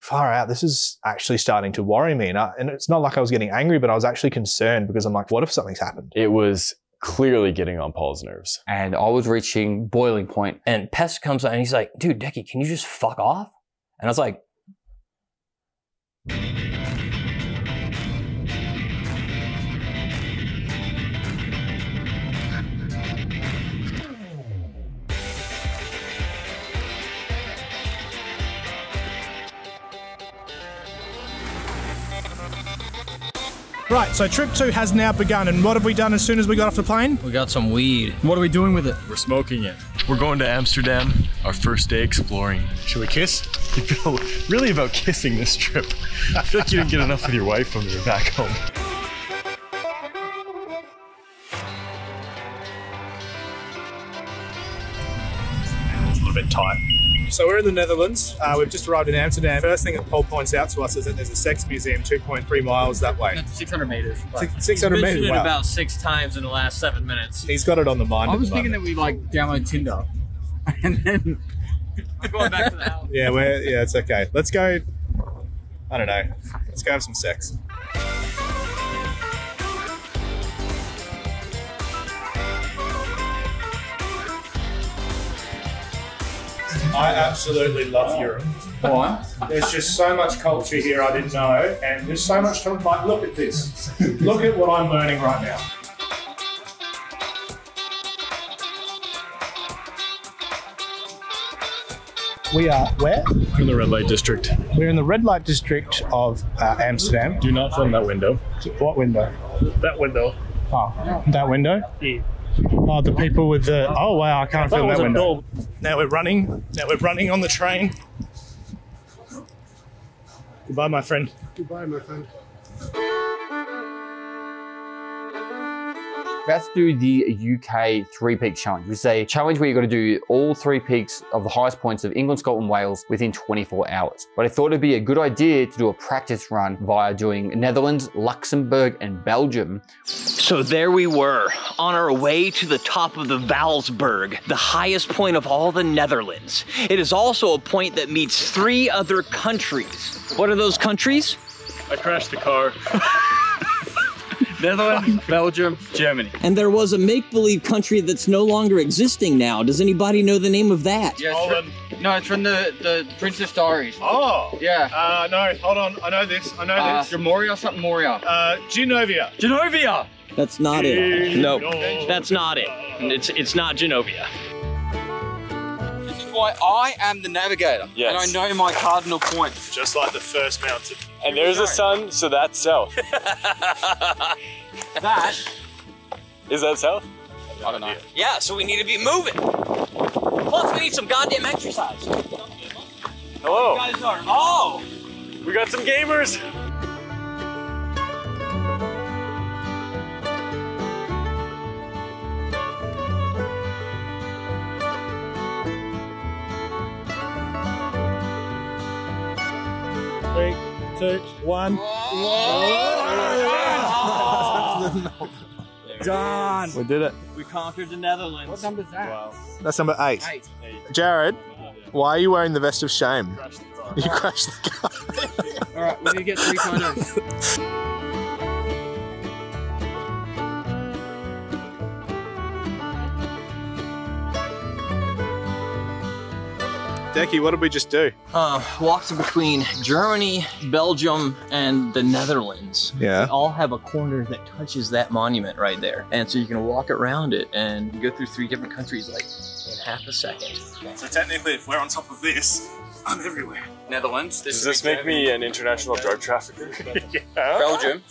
far out, this is actually starting to worry me. And it's not like I was getting angry, but I was actually concerned because I'm like, what if something's happened? It was clearly getting on Paul's nerves. And I was reaching boiling point. And Pest comes on and he's like, dude, Decky, can you just fuck off? And I was like, Right, so trip 2 has now begun, and what have we done as soon as we got off the plane? we got some weed. What are we doing with it? We're smoking it. We're going to Amsterdam, our first day exploring. Should we kiss? You feel really about kissing this trip. I feel like you didn't get enough with your wife when you were back home. It's a little bit tight. So we're in the Netherlands. We've just arrived in Amsterdam. First thing that Paul points out to us is that there's a sex museum 2.3 miles that way. 600 meters. 600 meters, wow. about 6 times in the last 7 minutes. He's got it on the mind. I was thinking that we like download Tinder and then Going back to the house. Yeah, it's okay. Let's go, I don't know, let's go have some sex. I absolutely love Europe. why? There's just so much culture here I didn't know, and there's so much to like. Look at this. Look at what I'm learning right now. We are where? In the red light district. We're in the red light district of Amsterdam. Do not film that window. What window? That window. Oh, that window? Yeah. Oh, the people with the. Oh wow, I can't film that window. Now we're running on the train. Goodbye, my friend. Goodbye, my friend. Let's do the UK 3-peak challenge, which is a challenge where you've got to do all 3 peaks of the highest points of England, Scotland, Wales within 24 hours. But I thought it'd be a good idea to do a practice run via doing Netherlands, Luxembourg, and Belgium. So there we were, on our way to the top of the Valsberg, the highest point of all the Netherlands. It is also a point that meets 3 other countries. What are those countries? I crashed the car. Netherlands, Belgium, Germany. And there was a make-believe country that's no longer existing now. Does anybody know the name of that? Yeah, no, it's from the Princess Diaries. Oh. Yeah. No, hold on. I know this. Moria or something, Moria. Genovia. Genovia! That's not it. No, that's not it. It's not Genovia. This is why I am the navigator. Yes. And I know my cardinal points. Just like the first mountain. And there's the sun, so that's south. That. Is that south? I don't know. Yeah, so we need to be moving. Plus, we need some goddamn exercise. Hello. You guys are. Oh! We got some gamers. Three, 2, 1. Done. We did it. We conquered the Netherlands. What number is that? Wow. That's number 8. 8. Jared, why are you wearing the vest of shame? You crashed the car. Alright, we need to get 3 photos. Decky, what did we just do? Walked in between Germany, Belgium, and the Netherlands. Yeah. They all have a corner that touches that monument right there. And so you can walk around it and go through 3 different countries like in half a second. So technically, if we're on top of this, I'm everywhere. Netherlands. Does this make me an international drug trafficker? Yeah. Belgium.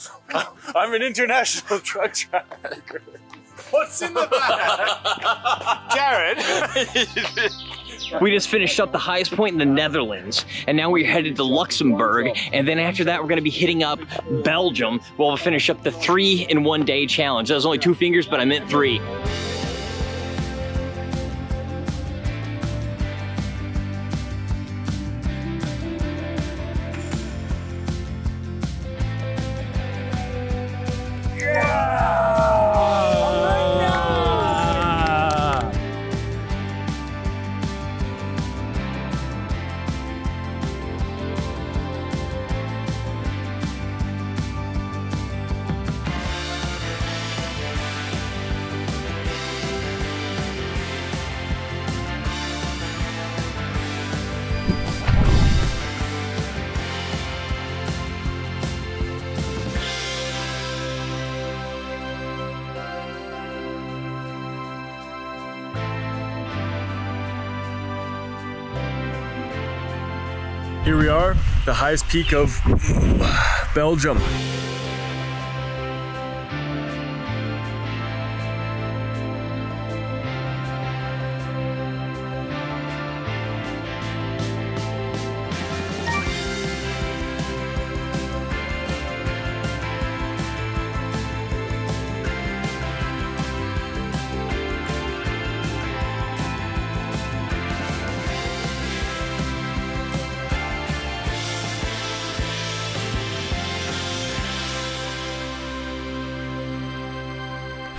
I'm an international drug trafficker. What's in the bag? Jared? We just finished up the highest point in the Netherlands, and now we're headed to Luxembourg, and then after that we're going to be hitting up Belgium. We'll finish up the 3-in-1-day challenge. That was only 2 fingers, but I meant 3. here we are, the highest peak of Belgium.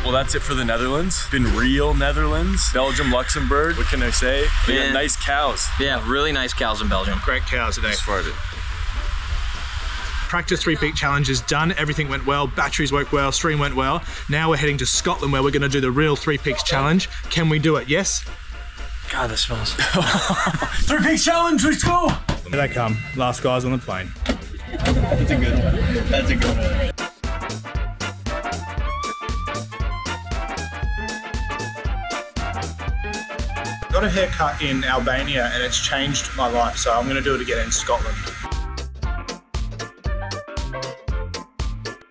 Well, that's it for the Netherlands. Been real Netherlands. Belgium, Luxembourg. What can I say? They got nice cows. Yeah, really nice cows in Belgium. Great cows today. Farted. Practice 3 peak challenge is done. Everything went well. Batteries worked well. Stream went well. Now we're heading to Scotland where we're going to do the real 3 peaks challenge. Can we do it? Yes? God, that smells. 3 peaks challenge, let's go! Here they come. Last guys on the plane. That's a good one. That's a good one. Got a haircut in Albania and it's changed my life, so I'm going to do it again in Scotland.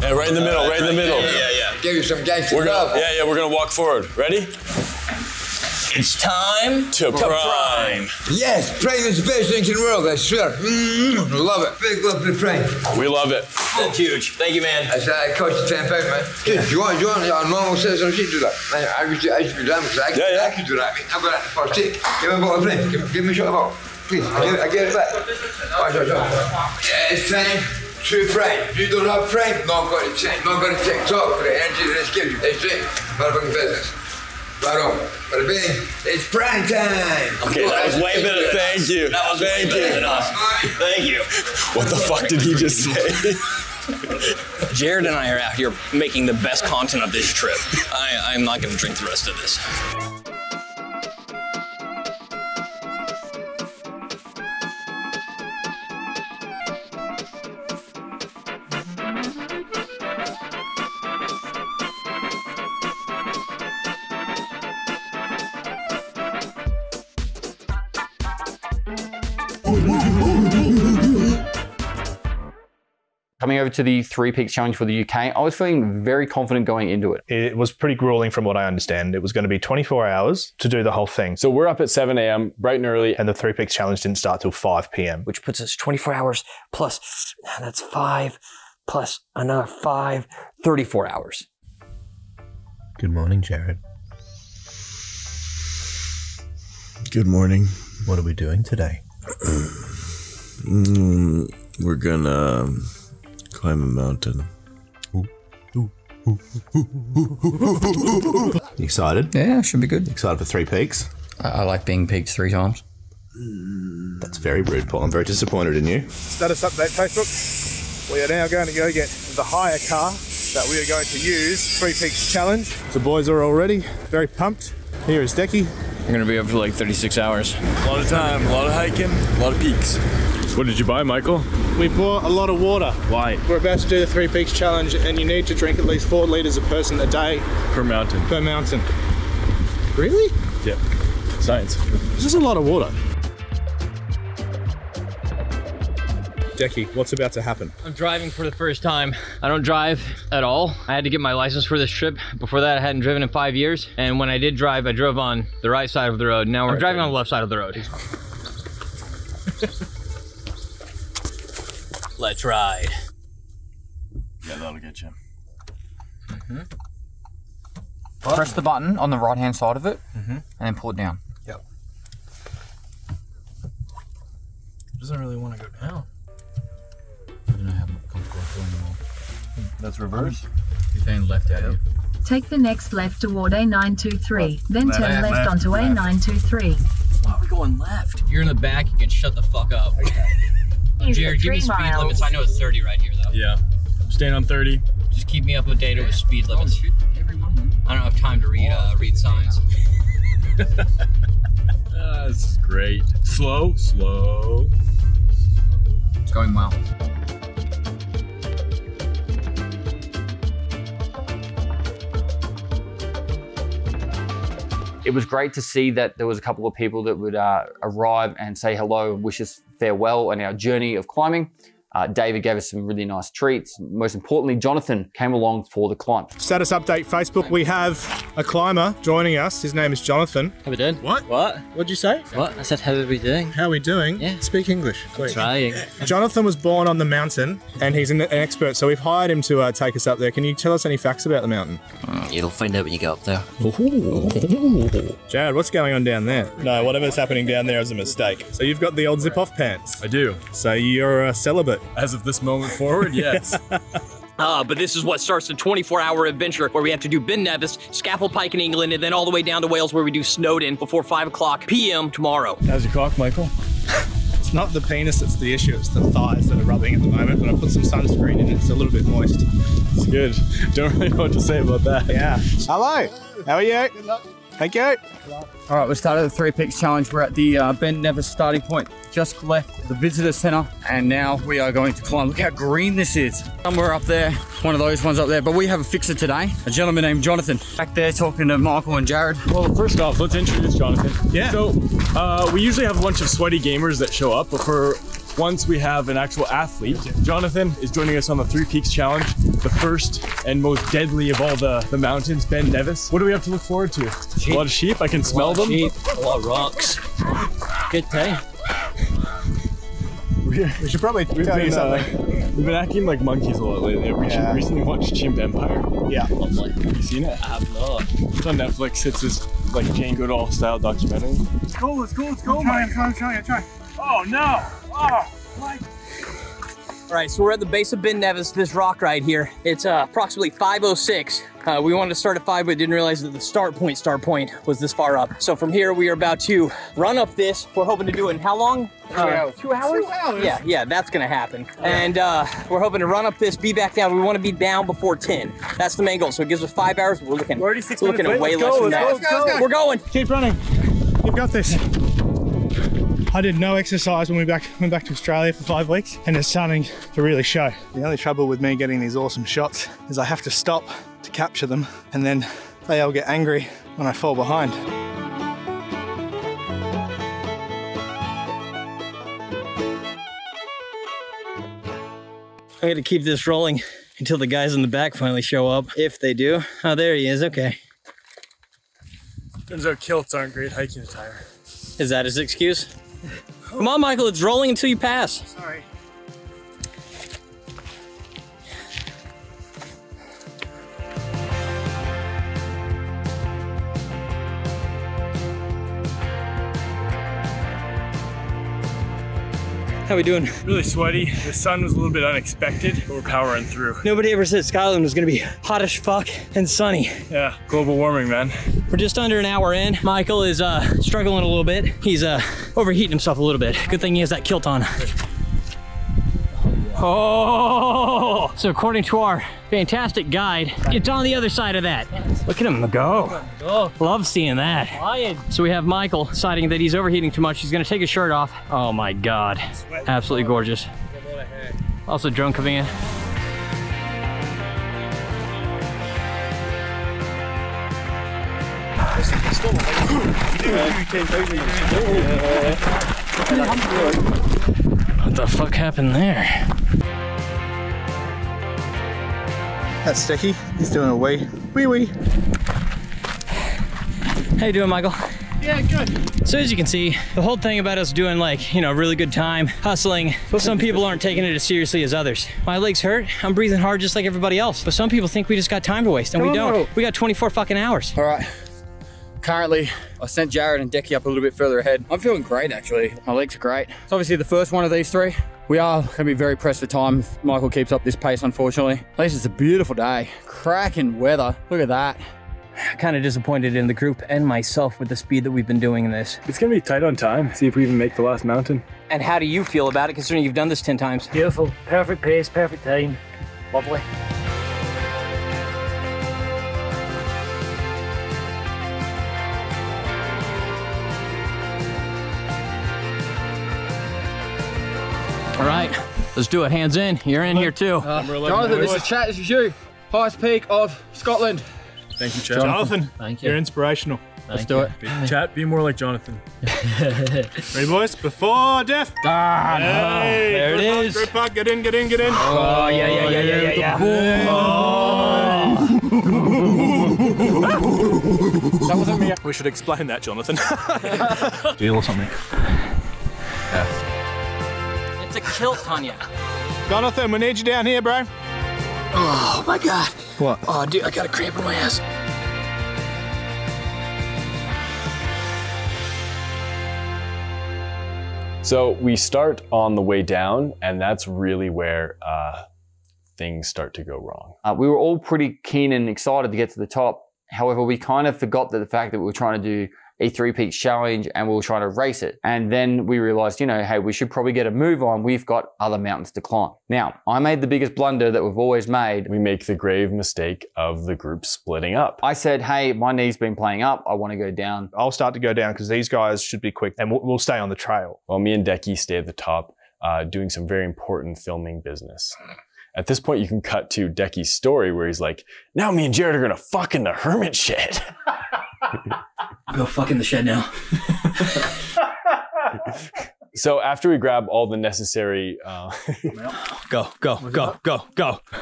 Yeah, right in the middle, right in the middle. Yeah. Give you some gangster love. Yeah, we're gonna walk forward. Ready? It's time to prime. Yes, prime is the best thing in the world, I swear. Love it. Big love for the prime. We love it. That's huge. Thank you, man. I said, it cost you £10, man. Dude, you want a normal citizen shit do that? I used to be done because I could do that. I mean, I've got that in the first take. Give me a bottle of drink. Give me a shot of bottle. Please, I give it back. Yeah, it's time to prime. You don't have prime, not got to change. Not got to TikTok for the energy that it's giving you. It's it. Motherfucking business. Right on. Bada bing. It's prime time. Okay, that was way better. Thank you. That was way better than us. Thank you. What the fuck did he just say? Jared and I are out here making the best content of this trip. I'm not going to drink the rest of this. Coming over to the 3 peaks challenge for the UK, I was feeling very confident going into it. It was pretty grueling from what I understand. It was going to be 24 hours to do the whole thing. So we're up at 7 a.m., bright and early. And the 3 peaks challenge didn't start till 5 p.m. Which puts us 24 hours plus, that's 5, plus another 5, 34 hours. Good morning, Jared. Good morning. What are we doing today? We're gonna climb a mountain. You excited? Yeah, should be good. Excited for 3 peaks? I like being peaked 3 times. That's very rude, Paul. I'm very disappointed in you. Status update Facebook. We are now going to go get the hire car that we are going to use. 3 peaks challenge. The boys are all ready. Very pumped. Here is Decky. We're going to be up for like 36 hours. A lot of time, a lot of hiking, a lot of peaks. What did you buy, Michael? We bought a lot of water. Why? We're about to do the 3 peaks challenge and you need to drink at least 4 litres a person a day. Per mountain. Per mountain. Really? Yeah. Science. This is a lot of water. Decky, what's about to happen? I'm driving for the first time. I don't drive at all. I had to get my license for this trip. Before that, I hadn't driven in 5 years. And when I did drive, I drove on the right side of the road. Now we're driving on the left side of the road. Let's ride. Yeah, that'll get you. Press the button on the right-hand side of it, and then pull it down. Yep. Doesn't really want to go down. I don't know how comfortable anymore. That's reverse. You're saying left out here. Take the next left toward A923, then turn left onto A923. Why are we going left? You're in the back, you can shut the fuck up. Jared, give me speed limits. I know it's 30 right here though. Yeah. I'm staying on 30. Just keep me up to date with speed limits. I don't have time to read signs. This is great. Slow, slow. It's going well. It was great to see that there was a couple of people that would arrive and say hello and wish us farewell on our journey of climbing. David gave us some really nice treats. Most importantly, Jonathan came along for the climb. Status update Facebook. We have a climber joining us. His name is Jonathan. How we doing? What? What? What'd you say? What? I said, how are we doing? How are we doing? Yeah. Speak English, please. Trying. Jonathan was born on the mountain and he's an expert, so we've hired him to take us up there. Can you tell us any facts about the mountain? You'll find out when you get up there. Ooh. Jared, what's going on down there? No, whatever's happening down there is a mistake. So you've got the old zip-off pants. I do. So you're a celibate. As of this moment forward, yes. But this is what starts the 24-hour adventure where we have to do Ben Nevis, Scaffold Pike in England, and then all the way down to Wales where we do Snowdon before 5 o'clock p.m. tomorrow. How's your cock, Michael? It's not the penis that's the issue, it's the thighs that are rubbing at the moment, but I put some sunscreen in it, it's a little bit moist. It's good. Don't really know what to say about that. Yeah. Hello, how are you? Good luck. Thank you. All right, we started the 3 Peaks Challenge. We're at the Ben Nevis starting point. Just left the visitor center, and now we are going to climb. Look how green this is. Somewhere up there, one of those ones up there. But we have a fixer today, a gentleman named Jonathan. Back there talking to Michael and Jared. Well, first off, let's introduce Jonathan. Yeah. So, we usually have a bunch of sweaty gamers that show up, but for once we have an actual athlete. Jonathan is joining us on the 3 Peaks Challenge, the first and most deadly of all the mountains, Ben Nevis. What do we have to look forward to? Sheep. A lot of sheep, I can smell them. Sheep, a lot of rocks. Good day. We should probably tell you something. We've been acting like monkeys a lot lately. We recently watched Chimp Empire. Yeah. Lovely. Have you seen it? I have not. It's on Netflix. It's this like Jane Goodall style documentary. Let's go, I'm trying. Oh no! Oh, my. All right, so we're at the base of Ben Nevis, this rock right here. It's approximately 5:06. We wanted to start at 5, but didn't realize that the start point was this far up. So from here, we are about to run up this. We're hoping to do it in how long? 2 hours. 2 hours? 2 hours? Yeah, that's gonna happen. And we're hoping to run up this, be back down. We wanna be down before 10. That's the main goal. So it gives us 5 hours. We're looking at way less than that. Let's go. We're going. Keep running. You've got this. I did no exercise when we went back to Australia for 5 weeks, and it's starting to really show. The only trouble with me getting these awesome shots is I have to stop to capture them, and then they all get angry when I fall behind. I'm gonna keep this rolling until the guys in the back finally show up, if they do. Oh, there he is, okay. Turns out kilts aren't great hiking attire. Is that his excuse? Come on, Michael, it's rolling until you pass. Sorry. How we doing? Really sweaty. The sun was a little bit unexpected, but we're powering through. Nobody ever said Scotland was gonna be hot as fuck and sunny. Yeah, global warming, man. We're just under an hour in. Michael is struggling a little bit. He's overheating himself a little bit. Good thing he has that kilt on. Oh! So according to our fantastic guide, it's on the other side of that. Look at him go. Love seeing that. So we have Michael deciding that he's overheating too much. He's gonna take his shirt off. Oh my God. Absolutely gorgeous. Also drone coming in. What the fuck happened there? That's Sticky. He's doing a wee. How you doing, Michael? Yeah, good. So as you can see, the whole thing about us doing like, you know, really good time, hustling, some people aren't taking it as seriously as others. My legs hurt, I'm breathing hard just like everybody else. But some people think we just got time to waste, and we don't. We got 24 fucking hours. All right. Currently, I sent Jared and Decky up a little bit further ahead. I'm feeling great, actually. My legs are great. It's obviously the first one of these 3. We are going to be very pressed for time if Michael keeps up this pace, unfortunately. At least it's a beautiful day. Cracking weather. Look at that. Kind of disappointed in the group and myself with the speed that we've been doing this. It's going to be tight on time. See if we even make the last mountain. And how do you feel about it, considering you've done this 10 times? Beautiful. Perfect pace, perfect time. Lovely. All right, let's do it. Hands in. You're in here too. Jonathan, this is chat. This is you. Highest peak of Scotland. Thank you, Chad. Jonathan, Thank you. you're inspirational. Let's do it. Chat, be more like Jonathan. Ready, boys? Before death. Ah, hey, there it is. Group hug, get in, get in, get in. Oh, yeah. Oh. That wasn't me. We should explain that, Jonathan. Deal or something. It's a kilt, Tanya. Jonathan, we need you down here, bro. Oh my God. What? Oh, dude, I got a cramp in my ass. So we start on the way down, and that's really where things start to go wrong. We were all pretty keen and excited to get to the top. However, we kind of forgot that the fact that we were trying to do a 3 Peaks challenge and we were trying to race it. And then we realized, you know, hey, we should probably get a move on. We've got other mountains to climb. Now, I made the biggest blunder that we've always made. We make the grave mistake of the group splitting up. I said, hey, my knee's been playing up. I want to go down. I'll start to go down because these guys should be quick and we'll stay on the trail. While me and Decky stay at the top, doing some very important filming business. At this point, you can cut to Decky's story where he's like, now me and Jared are gonna fuck in the hermit shed. Go fuck in the shed now. So after we grab all the necessary... Go.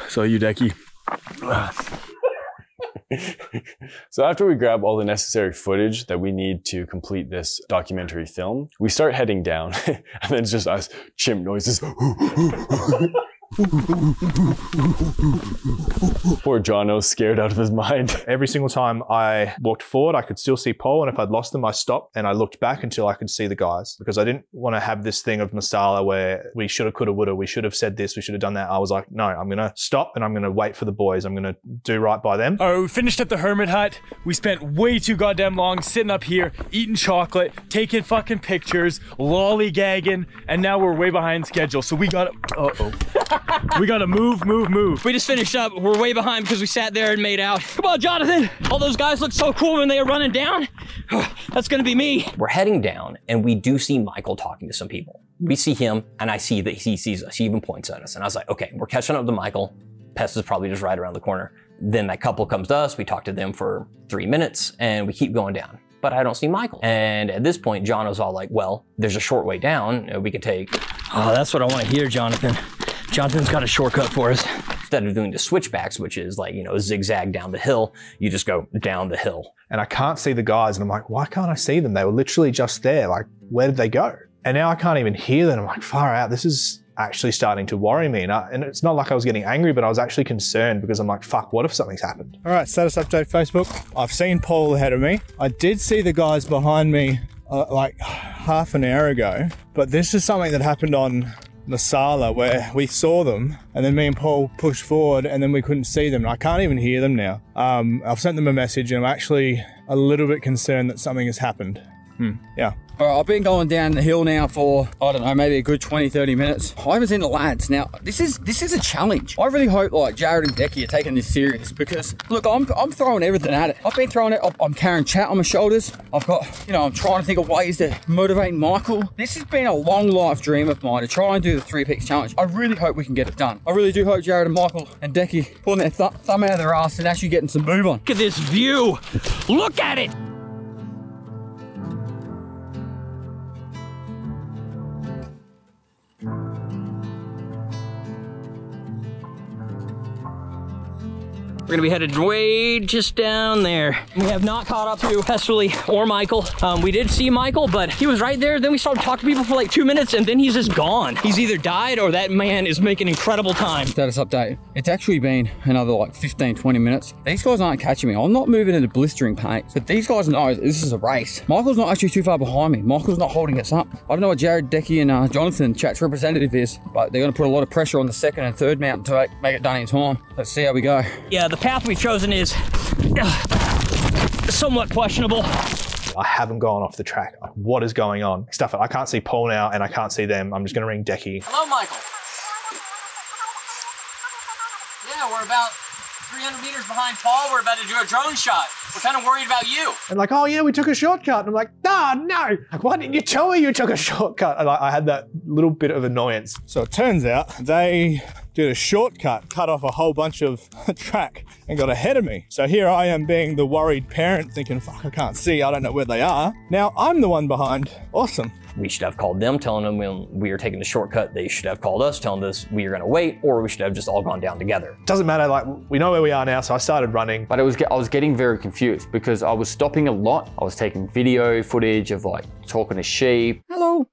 So you, Decky. So after we grab all the necessary footage that we need to complete this documentary film, we start heading down, and then it's just us chimp noises. Poor Jono's scared out of his mind. Every single time I walked forward, I could still see Paul, and if I'd lost them, I stopped and I looked back until I could see the guys, because I didn't want to have this thing of Masala where we shoulda, coulda, woulda, we should have said this, we should have done that. I was like, no, I'm going to stop and I'm going to wait for the boys. I'm going to do right by them. Oh, we finished at the hermit hut. We spent way too goddamn long sitting up here, eating chocolate, taking fucking pictures, lollygagging, and now we're way behind schedule. So we gotta, we gotta move. We just finished up. We're way behind because we sat there and made out. Come on, Jonathan. All those guys look so cool when they were running down. That's gonna be me. We're heading down and we do see Michael talking to some people. We see him and I see that he sees us. He even points at us. And I was like, okay, we're catching up to Michael. Pest is probably just right around the corner. Then that couple comes to us. We talk to them for 3 minutes and we keep going down. But I don't see Michael. And at this point, John was all like, well, there's a short way down. We could take... Oh, that's what I want to hear, Jonathan. Jonathan's got a shortcut for us. Instead of doing the switchbacks, which is like, you know, zigzag down the hill, you just go down the hill. And I can't see the guys. And I'm like, why can't I see them? They were literally just there. Like, where did they go? And now I can't even hear them. I'm like, far out. This is actually starting to worry me. And it's not like I was getting angry, but I was actually concerned because I'm like, fuck, what if something's happened? All right, status update Facebook. I've seen Paul ahead of me. I did see the guys behind me like half an hour ago, but this is something that happened on Masala where we saw them and then me and Paul pushed forward and then we couldn't see them. And I can't even hear them now. I've sent them a message and I'm actually a little bit concerned that something has happened. Yeah. All right, I've been going down the hill now for, I don't know, maybe a good 20, 30 minutes. I haven't seen the lads. Now, this is a challenge. I really hope like Jared and Decky are taking this serious because look, I'm throwing everything at it. I've been throwing it, I'm carrying chat on my shoulders. I've got, you know, I'm trying to think of ways to motivate Michael. This has been a long life dream of mine to try and do the 3 Peaks challenge. I really hope we can get it done. I really do hope Jared and Michael and Decky pulling their thumb out of their ass and actually getting some move on. Look at this view. Look at it. We're gonna be headed way just down there. We have not caught up to Hesterly or Michael. We did see Michael, but he was right there. Then we started talking to people for like 2 minutes and then he's just gone. He's either died or that man is making incredible time. Status update. It's actually been another like 15, 20 minutes. These guys aren't catching me. I'm not moving into blistering pace, but these guys know this is a race. Michael's not actually too far behind me. Michael's not holding us up. I don't know what Jared, Decky, and Jonathan, chat's representative is, but they're gonna put a lot of pressure on the second and third mountain to make it done in time. Let's see how we go. Yeah, the path we've chosen is somewhat questionable. I haven't gone off the track. Like, what is going on? Stuff. I can't see Paul now and I can't see them. I'm just going to ring Decky. Hello, Michael. Yeah, we're about 300 meters behind Paul. We're about to do a drone shot. We're kind of worried about you. And like, oh yeah, we took a shortcut. And I'm like, nah, no. Like, why didn't you tell me you took a shortcut? And I had that little bit of annoyance. So it turns out they did a shortcut, cut off a whole bunch of track and got ahead of me. So here I am being the worried parent thinking, fuck, I can't see, I don't know where they are. Now I'm the one behind. Awesome. We should have called them, telling them when we were taking the shortcut. They should have called us, telling us we were gonna wait, or we should have just all gone down together. Doesn't matter, like, we know where we are now, so I started running. But I was getting very confused because I was stopping a lot. I was taking video footage of like talking to sheep. Hello.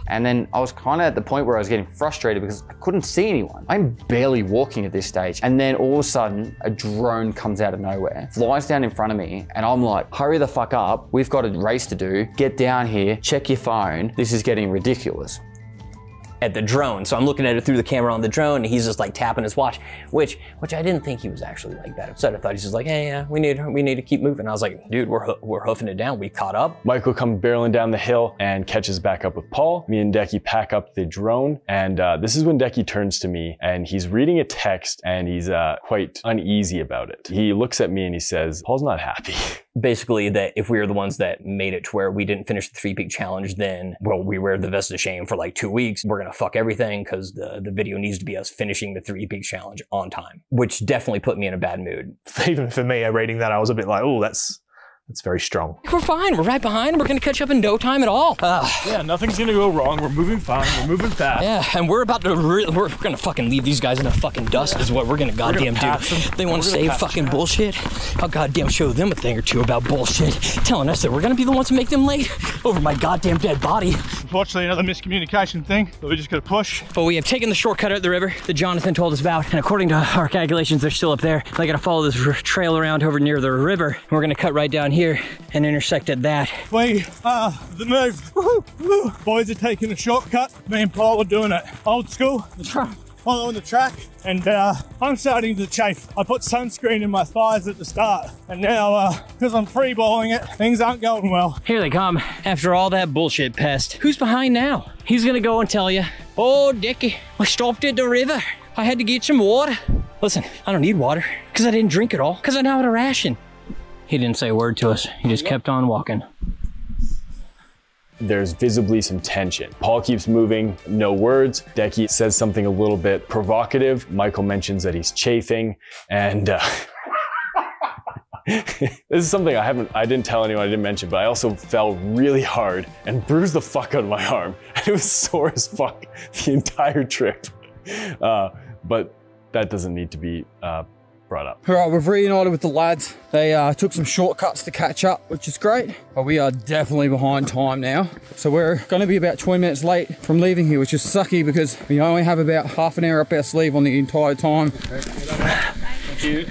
And then I was kind of at the point where I was getting frustrated because I couldn't see anyone. I'm barely walking at this stage. And then all of a sudden, a drone comes out of nowhere, flies down in front of me, and I'm like, hurry the fuck up. We've got a race to do. Get down here, check your phone. This is getting ridiculous. At the drone. So I'm looking at it through the camera on the drone, and he's just like tapping his watch, which I didn't think he was actually like that upset. I thought he's just like, hey, yeah, we need to keep moving. I was like, dude, we're hoofing it down. We caught up. Michael comes barreling down the hill and catches back up with Paul. Me and Decky pack up the drone, and this is when Decky turns to me and he's reading a text and he's quite uneasy about it. He looks at me and he says, Paul's not happy. Basically, that if we were the ones that made it to where we didn't finish the 3-peak challenge, then, well, we wear the vest of shame for like 2 weeks. We're gonna fuck everything because the video needs to be us finishing the 3-peak challenge on time, which definitely put me in a bad mood. Even for me, reading that, I was a bit like, oh, that's very strong. We're fine. We're right behind. We're going to catch up in no time at all. Yeah, nothing's going to go wrong. We're moving fine. We're moving fast. Yeah, and we're about to, we're going to fucking leave these guys in the fucking dust is what we're going to goddamn do. They want to say fucking bullshit. I'll goddamn show them a thing or two about bullshit, telling us that we're going to be the ones to make them late over my goddamn dead body. Unfortunately, another miscommunication thing, but we just got to push. But we have taken the shortcut out the river that Jonathan told us about, and according to our calculations, they're still up there. They got to follow this trail around over near the river, and we're going to cut right down here and intersect at that. We are the move. Boys are taking a shortcut. Me and Paul are doing it old school, following the track, and I'm starting to chafe. I put sunscreen in my thighs at the start, and now because I'm free-balling it, things aren't going well. Here they come. After all that bullshit pest, who's behind now? He's gonna go and tell you, oh, Dickie, I stopped at the river. I had to get some water. Listen, I don't need water because I didn't drink it all because I now had a ration. He didn't say a word to us. He just kept on walking. There's visibly some tension. Paul keeps moving, no words. Decky says something a little bit provocative. Michael mentions that he's chafing, and this is something I didn't tell anyone, I didn't mention, but I also fell really hard and bruised the fuck out of my arm. And it was sore as fuck the entire trip. But that doesn't need to be brought up. All right, we've reunited with the lads. They took some shortcuts to catch up, which is great, but we are definitely behind time now. So we're gonna be about 20 minutes late from leaving here, which is sucky because we only have about half an hour up our sleeve on the entire time. Thank you.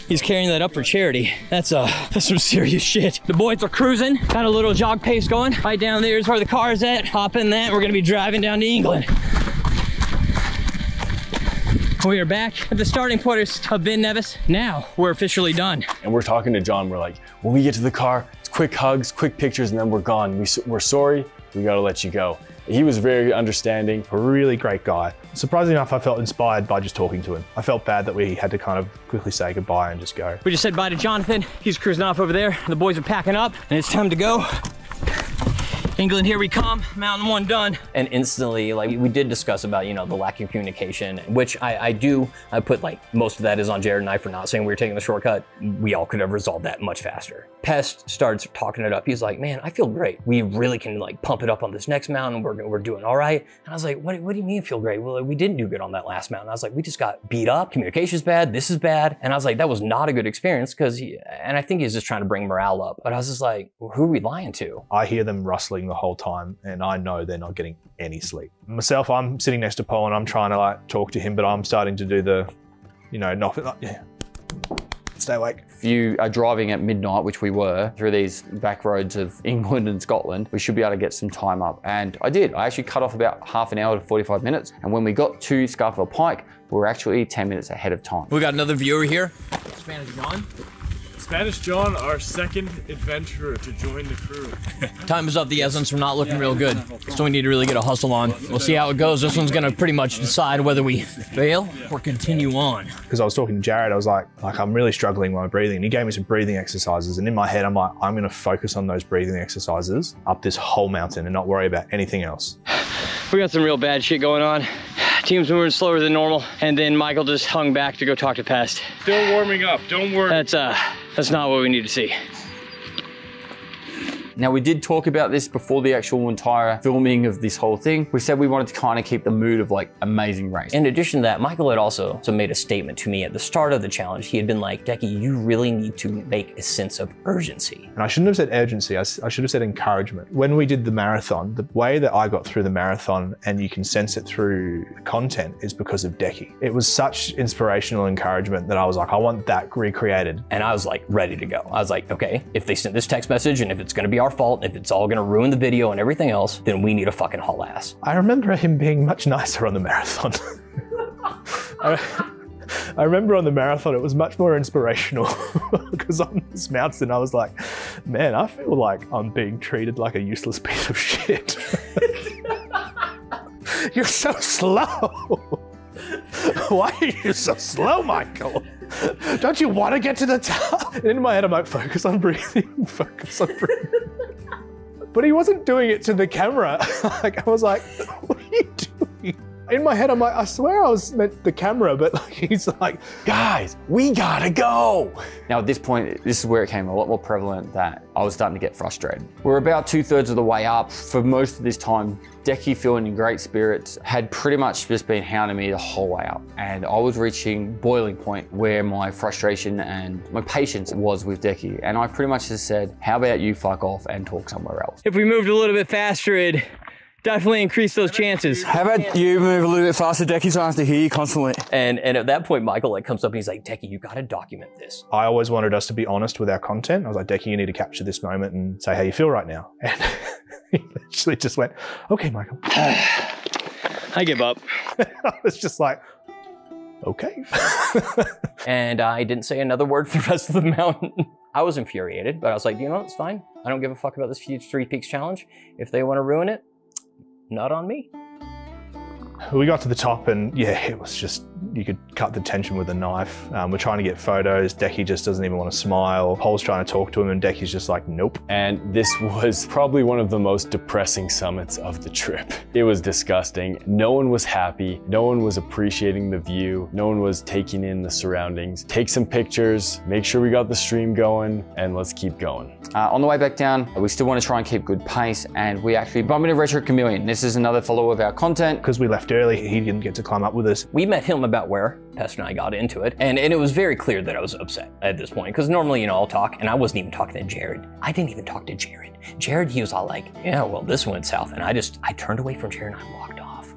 He's carrying that up for charity. That's some serious shit. The boys are cruising, got a little jog pace going. Right down there is where the car's at. Hop in that, we're gonna be driving down to England. We are back at the starting point of Ben Nevis. Now we're officially done. And we're talking to John. We're like, when we get to the car, it's quick hugs, quick pictures, and then we're gone. We're sorry. We gotta let you go. He was very understanding. A really great guy. Surprisingly enough, I felt inspired by just talking to him. I felt bad that we had to kind of quickly say goodbye and just go. We just said bye to Jonathan. He's cruising off over there. The boys are packing up and it's time to go. England, here we come, mountain one done. And instantly, like we did discuss about, you know, the lack of communication, which I put like most of that is on Jared and I for not saying we were taking the shortcut. We all could have resolved that much faster. Pest starts talking it up. He's like, man, I feel great. We really can like pump it up on this next mountain. We're doing all right. And I was like, what do you mean feel great? Well, we didn't do good on that last mountain. I was like, we just got beat up. Communication's bad. This is bad. And I was like, that was not a good experience because and I think he's just trying to bring morale up. But I was just like, well, who are we lying to? I hear them rustling the whole time and I know they're not getting any sleep. Myself, I'm sitting next to Paul and I'm trying to like talk to him, but I'm starting to do the, you know, nothing like, yeah. Stay awake. If you are driving at midnight, which we were, through these back roads of England and Scotland, we should be able to get some time up. And I did. I actually cut off about half an hour to 45 minutes. And when we got to Scarfell Pike, we were actually 10 minutes ahead of time. We got another viewer here. Spanish John. Spanish John, our second adventurer to join the crew. Time is of the essence. We're not looking real good, so we need to really get a hustle on. We'll see how it goes. This one's gonna pretty much decide whether we fail or continue on. Because I was talking to Jared, I was like I'm really struggling with my breathing. And he gave me some breathing exercises. And in my head, I'm like, I'm gonna focus on those breathing exercises up this whole mountain and not worry about anything else. We got some real bad shit going on. Team's moving slower than normal, and then Michael just hung back to go talk to Pest. Still warming up, don't worry. That's not what we need to see. Now, we did talk about this before the actual entire filming of this whole thing. We said we wanted to kind of keep the mood of like amazing race. In addition to that, Michael had also made a statement to me at the start of the challenge. He had been like, Decky, you really need to make a sense of urgency. And I shouldn't have said urgency, I should have said encouragement. When we did the marathon, the way that I got through the marathon, and you can sense it through the content, is because of Decky. It was such inspirational encouragement that I was like, I want that recreated. And I was like ready to go. I was like, okay, if they sent this text message and if it's gonna be our fault, if it's all gonna ruin the video and everything else, then we need to fucking haul ass. I remember him being much nicer on the marathon. I remember on the marathon, it was much more inspirational because on this mountain, I was like, man, I feel like I'm being treated like a useless piece of shit. You're so slow. Why are you so slow, Michael? Don't you want to get to the top? And in my head, I'm like, focus on breathing, focus on breathing. But he wasn't doing it to the camera. Like, I was like, what are you doing? In my head, I'm like, I swear I was meant the camera, but like, he's like, guys, we gotta go. Now at this point, this is where it came a lot more prevalent that I was starting to get frustrated. We're about 2/3 of the way up. For most of this time, Decky, feeling in great spirits, had pretty much just been hounding me the whole way up. And I was reaching boiling point where my frustration and my patience was with Decky. And I pretty much just said, how about you fuck off and talk somewhere else? If we moved a little bit faster, it'd definitely increase those chances. How about you move a little bit faster, Decky, so I have to hear you constantly? And at that point, Michael like comes up and he's like, Decky, you gotta document this. I always wanted us to be honest with our content. I was like, Decky, you need to capture this moment and say how you feel right now. And he literally just went, okay, Michael. I give up. I was just like, okay. And I didn't say another word for the rest of the mountain. I was infuriated, but I was like, you know, it's fine. I don't give a fuck about this huge 3 Peaks challenge. If they want to ruin it, not on me. We got to the top and yeah, it was just, you could cut the tension with a knife. We're trying to get photos. Decky just doesn't even want to smile. Paul's trying to talk to him and Decky's just like, nope. And this was probably one of the most depressing summits of the trip. It was disgusting. No one was happy. No one was appreciating the view. No one was taking in the surroundings. Take some pictures, make sure we got the stream going, and let's keep going. On the way back down, we still want to try and keep good pace, and we actually bumped into Retro Chameleon. This is another follower of our content. Because we left early, he didn't get to climb up with us. We met him about where Pest and I got into it, and it was very clear that I was upset at this point, because normally, you know, I'll talk, and I wasn't even talking to Jared. I didn't even talk to Jared. Jared, he was all like, yeah, well, this went south, and I turned away from Jared and I walked off,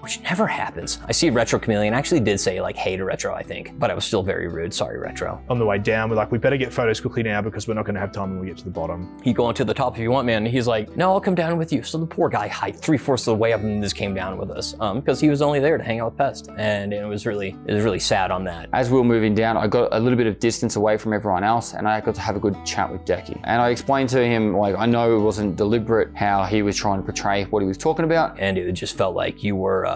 which never happens. I see Retro Chameleon. I actually did say like, hey to Retro, I think, but I was still very rude. Sorry, Retro. On the way down, we're like, we better get photos quickly now because we're not going to have time when we get to the bottom. You go on to the top if you want, man. He's like, no, I'll come down with you. So the poor guy hiked 3/4 of the way up and just came down with us because he was only there to hang out with Pest. And it was really sad on that. As we were moving down, I got a little bit of distance away from everyone else and I got to have a good chat with Decky. And I explained to him, like, I know it wasn't deliberate how he was trying to portray what he was talking about. And it just felt like you were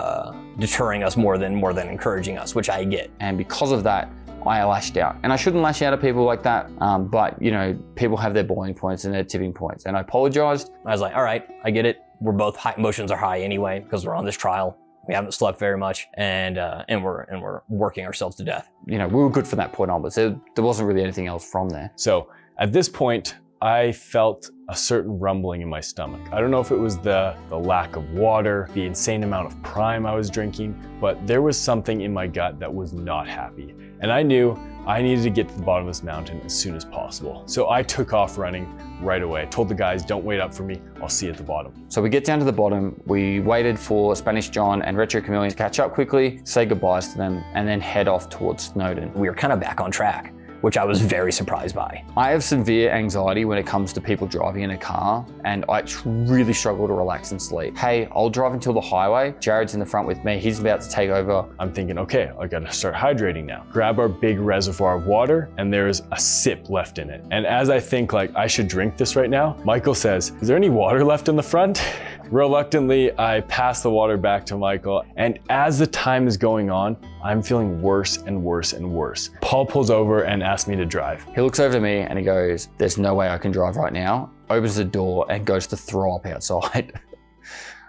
deterring us more than encouraging us, which I get. And because of that, I lashed out. And I shouldn't lash out at people like that, but you know, people have their boiling points and their tipping points. And I apologized. I was like, all right, I get it. We're both high, emotions are high anyway, because we're on this trial. We haven't slept very much, and we're working ourselves to death. You know, we were good from that point on, but there wasn't really anything else from there. So at this point, I felt a certain rumbling in my stomach. I don't know if it was the lack of water, the insane amount of Prime I was drinking, but there was something in my gut that was not happy. And I knew I needed to get to the bottom of this mountain as soon as possible. So I took off running right away. I told the guys, don't wait up for me, I'll see you at the bottom. So we get down to the bottom, we waited for Spanish John and Retro Chameleon to catch up quickly, say goodbyes to them, and then head off towards Snowdon. We were kind of back on track, which I was very surprised by. I have severe anxiety when it comes to people driving in a car, and I really struggle to relax and sleep. Hey, I'll drive until the highway. Jared's in the front with me. He's about to take over. I'm thinking, okay, I gotta start hydrating now. Grab our big reservoir of water, and there's a sip left in it. And as I think like I should drink this right now, Michael says, is there any water left in the front? Reluctantly, I pass the water back to Michael, and as the time is going on, I'm feeling worse and worse and worse. Paul pulls over and asks me to drive. He looks over to me and he goes, there's no way I can drive right now, opens the door and goes to throw up outside,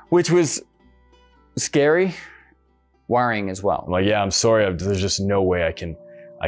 which was scary worrying as well. I'm like, yeah, I'm sorry. There's just no way I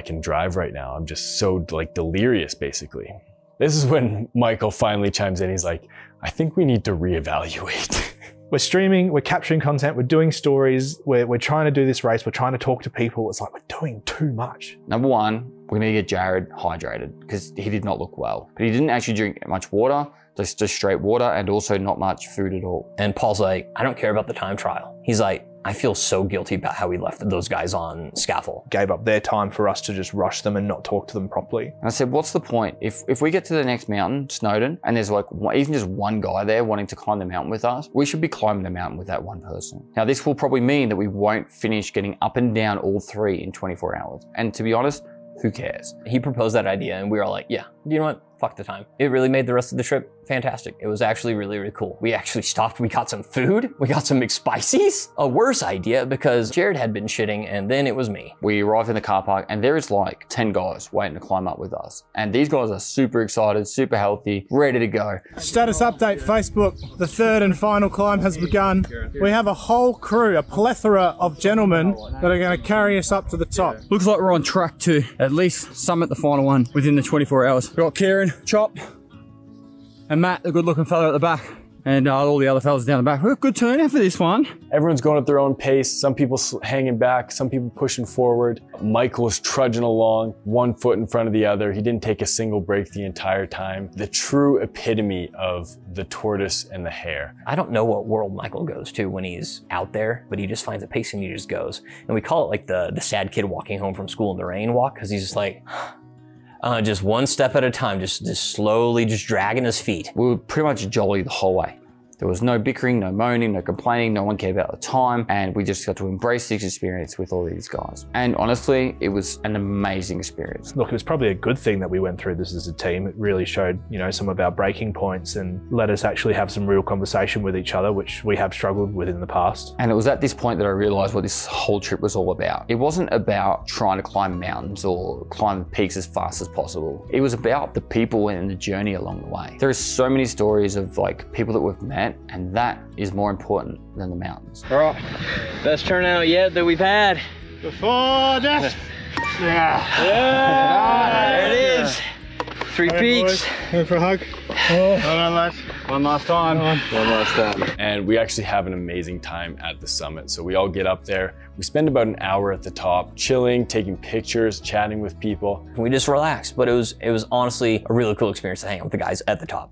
can drive right now. I'm just so like delirious, basically. This is when Michael finally chimes in. He's like, I think we need to reevaluate. We're streaming, we're capturing content, we're doing stories, we're trying to do this race, we're trying to talk to people. It's like we're doing too much. Number one, we're gonna get Jared hydrated because he did not look well. But he didn't actually drink much water, just straight water, and also not much food at all. And Paul's like, I don't care about the time trial. He's like, I feel so guilty about how we left those guys on scaffold. Gave up their time for us to just rush them and not talk to them properly. And I said, what's the point? If we get to the next mountain, Snowdon, and there's like even just one guy there wanting to climb the mountain with us, we should be climbing the mountain with that one person. Now, this will probably mean that we won't finish getting up and down all three in 24 hours. And to be honest, who cares? He proposed that idea and we were like, yeah, you know what? Fuck the time. It really made the rest of the trip fantastic. It was actually really, really cool. We actually stopped, we got some food, we got some McSpicy's. A worse idea because Jared had been shitting and then it was me. We arrived in the car park and there is like 10 guys waiting to climb up with us. And these guys are super excited, super healthy, ready to go. Status update, Facebook. The third and final climb has begun. We have a whole crew, a plethora of gentlemen that are going to carry us up to the top. Looks like we're on track to at least summit the final one within the 24 hours. We've got Kieran, Chop, and Matt, the good looking fella at the back, and all the other fellas down the back. We've got good turnout for this one. Everyone's going at their own pace. Some people hanging back, some people pushing forward. Michael was trudging along, one foot in front of the other. He didn't take a single break the entire time. The true epitome of the tortoise and the hare. I don't know what world Michael goes to when he's out there, but he just finds a pace and he just goes. And we call it like the sad kid walking home from school in the rain walk, because he's just like, just one step at a time, just slowly just dragging his feet. We were pretty much jolly the whole way. There was no bickering, no moaning, no complaining, no one cared about the time, and we just got to embrace this experience with all these guys. And honestly, it was an amazing experience. Look, it was probably a good thing that we went through this as a team. It really showed, you know, some of our breaking points and let us actually have some real conversation with each other, which we have struggled with in the past. And it was at this point that I realized what this whole trip was all about. It wasn't about trying to climb mountains or climb peaks as fast as possible. It was about the people and the journey along the way. There are so many stories of like people that we've met, and that is more important than the mountains. All right, best turnout yet that we've had. Before death. There it is. Three peaks. Going for a hug. Hold on, lads. One last time. One last time. And we actually have an amazing time at the summit. So we all get up there. We spend about an hour at the top, chilling, taking pictures, chatting with people. We just relaxed, but it was honestly a really cool experience to hang out with the guys at the top.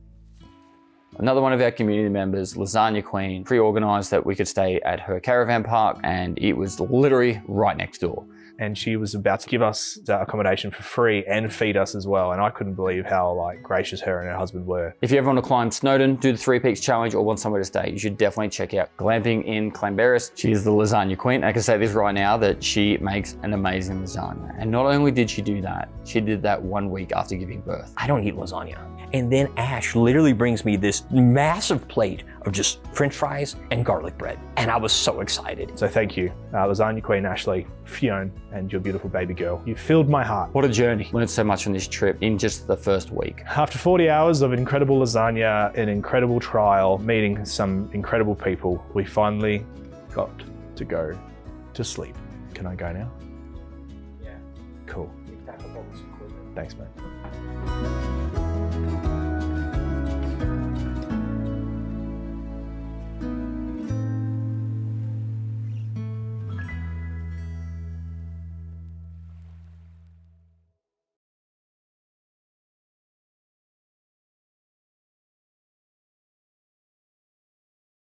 Another one of our community members, Lasagna Queen, pre-organized that we could stay at her caravan park, and it was literally right next door. And she was about to give us the accommodation for free and feed us as well. And I couldn't believe how like gracious her and her husband were. If you ever want to climb Snowdon, do the 3 Peaks Challenge, or want somewhere to stay, you should definitely check out Glamping in Clamberis. She is the lasagna queen. I can say this right now that she makes an amazing lasagna. And not only did she do that, she did that 1 week after giving birth. I don't eat lasagna. And then Ash literally brings me this massive plate of just French fries and garlic bread. And I was so excited. So thank you, Lasagna Queen Ashley, Fionn, and your beautiful baby girl. You filled my heart. What a journey. Learned so much on this trip in just the first week. After 40 hours of incredible lasagna, an incredible trial, meeting some incredible people, we finally got to go to sleep. Can I go now? Yeah. Cool. Thanks, mate.